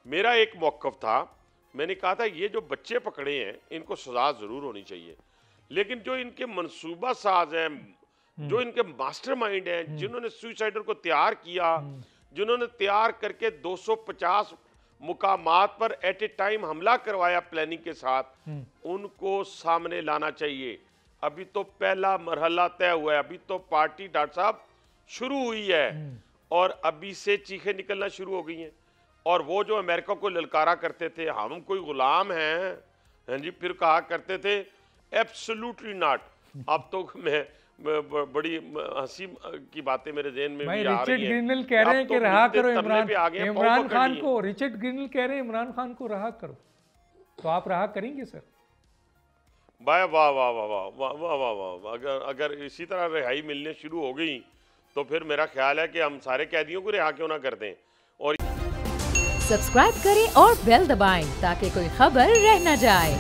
मेरा एक मौक़िफ़ था, मैंने कहा था ये जो बच्चे पकड़े हैं इनको सज़ा ज़रूर होनी चाहिए, लेकिन जो इनके मंसूबा साज हैं, जो इनके मास्टरमाइंड हैं, जिन्होंने सुसाइडर को तैयार किया, जिन्होंने तैयार करके 250 मुकामात पर एट ए टाइम हमला करवाया प्लानिंग के साथ, उनको सामने लाना चाहिए। अभी तो पहला मरहला तय हुआ है, अभी तो पार्टी डॉक्टर साहब शुरू हुई है और अभी से चीखें निकलना शुरू हो गई हैं। और वो जो अमेरिका को ललकारा करते थे हम कोई गुलाम हैं, हाँ जी, फिर कहा करते थे एब्सोल्युटली नॉट। अब तो मैं बड़ी हंसी की बातें मेरे ज़हन में भी आ रही हैं। रिचर्ड ग्रिनल कह रहे हैं कि रहा करो इमरान खान को। रिचर्ड ग्रिनल कह रहे हैं इमरान खान को रहा करो, तो आप रहा करेंगे सर? वाह वाह वाह वाह वाह वाह वाह वाह वाह। अगर इसी तरह रिहाई मिलने शुरू हो गई तो फिर मेरा ख्याल है कि हम सारे कैदियों को रिहा क्यों ना कर दें। और सब्सक्राइब करें और बेल दबाएं ताकि कोई खबर रह न जाए।